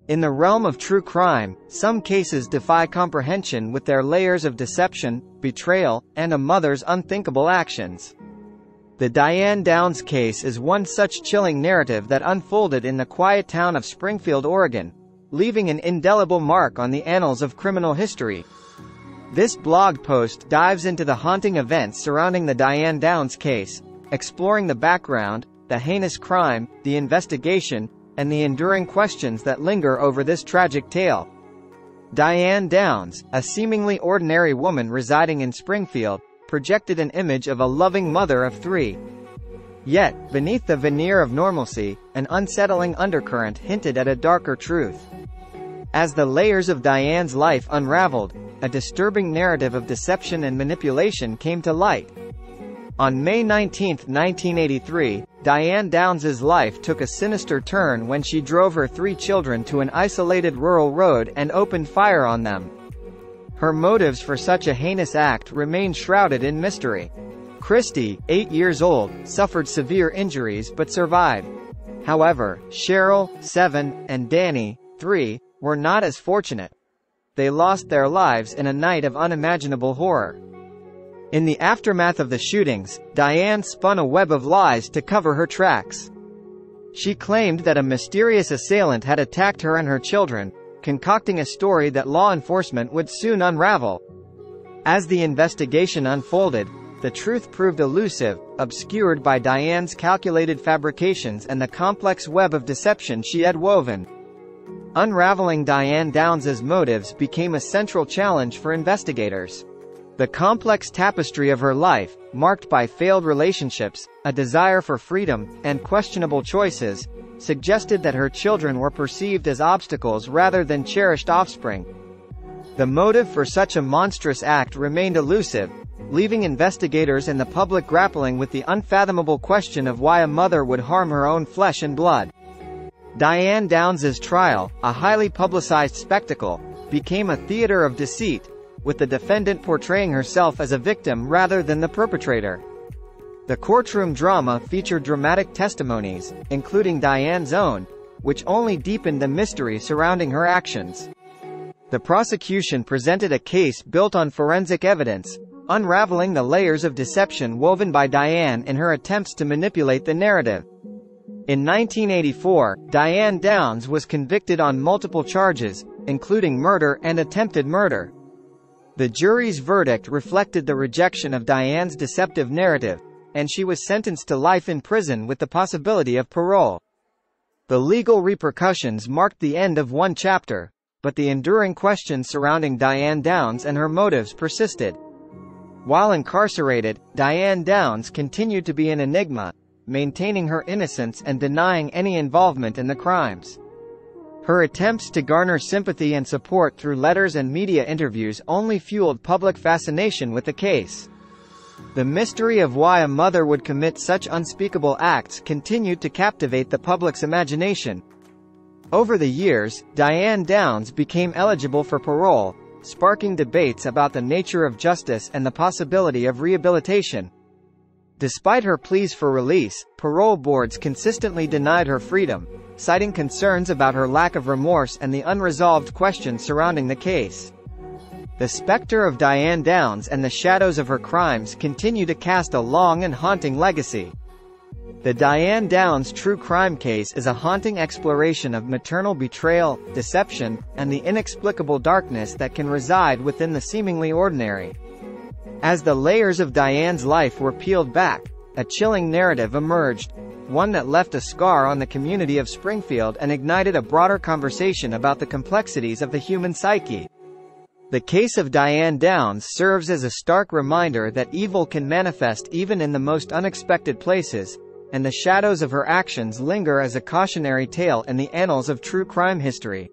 In the realm of true crime, some cases defy comprehension with their layers of deception, betrayal, and a mother's unthinkable actions. The Diane Downs case is one such chilling narrative that unfolded in the quiet town of Springfield, Oregon, leaving an indelible mark on the annals of criminal history. This blog post dives into the haunting events surrounding the Diane Downs case, exploring the background, the heinous crime, the investigation, and the enduring questions that linger over this tragic tale. Diane Downs, a seemingly ordinary woman residing in Springfield, projected an image of a loving mother of three. Yet, beneath the veneer of normalcy, an unsettling undercurrent hinted at a darker truth. As the layers of Diane's life unraveled, a disturbing narrative of deception and manipulation came to light. On May 19, 1983, Diane Downs's life took a sinister turn when she drove her three children to an isolated rural road and opened fire on them. Her motives for such a heinous act remain shrouded in mystery. Christy, 8 years old, suffered severe injuries but survived. However, Cheryl, 7, and Danny, 3, were not as fortunate. They lost their lives in a night of unimaginable horror. In the aftermath of the shootings, Diane spun a web of lies to cover her tracks. She claimed that a mysterious assailant had attacked her and her children, concocting a story that law enforcement would soon unravel. As the investigation unfolded, the truth proved elusive, obscured by Diane's calculated fabrications and the complex web of deception she had woven. Unraveling Diane Downs's motives became a central challenge for investigators. The complex tapestry of her life, marked by failed relationships, a desire for freedom, and questionable choices, suggested that her children were perceived as obstacles rather than cherished offspring. The motive for such a monstrous act remained elusive, leaving investigators and the public grappling with the unfathomable question of why a mother would harm her own flesh and blood. Diane Downs's trial, a highly publicized spectacle, became a theater of deceit, with the defendant portraying herself as a victim rather than the perpetrator. The courtroom drama featured dramatic testimonies, including Diane's own, which only deepened the mystery surrounding her actions. The prosecution presented a case built on forensic evidence, unraveling the layers of deception woven by Diane in her attempts to manipulate the narrative. In 1984, Diane Downs was convicted on multiple charges, including murder and attempted murder. The jury's verdict reflected the rejection of Diane's deceptive narrative, and she was sentenced to life in prison with the possibility of parole. The legal repercussions marked the end of one chapter, but the enduring questions surrounding Diane Downs and her motives persisted. While incarcerated, Diane Downs continued to be an enigma, maintaining her innocence and denying any involvement in the crimes. Her attempts to garner sympathy and support through letters and media interviews only fueled public fascination with the case. The mystery of why a mother would commit such unspeakable acts continued to captivate the public's imagination. Over the years, Diane Downs became eligible for parole, sparking debates about the nature of justice and the possibility of rehabilitation. Despite her pleas for release, parole boards consistently denied her freedom, citing concerns about her lack of remorse and the unresolved questions surrounding the case. The specter of Diane Downs and the shadows of her crimes continue to cast a long and haunting legacy. The Diane Downs true crime case is a haunting exploration of maternal betrayal, deception, and the inexplicable darkness that can reside within the seemingly ordinary. As the layers of Diane's life were peeled back, a chilling narrative emerged, one that left a scar on the community of Springfield and ignited a broader conversation about the complexities of the human psyche. The case of Diane Downs serves as a stark reminder that evil can manifest even in the most unexpected places, and the shadows of her actions linger as a cautionary tale in the annals of true crime history.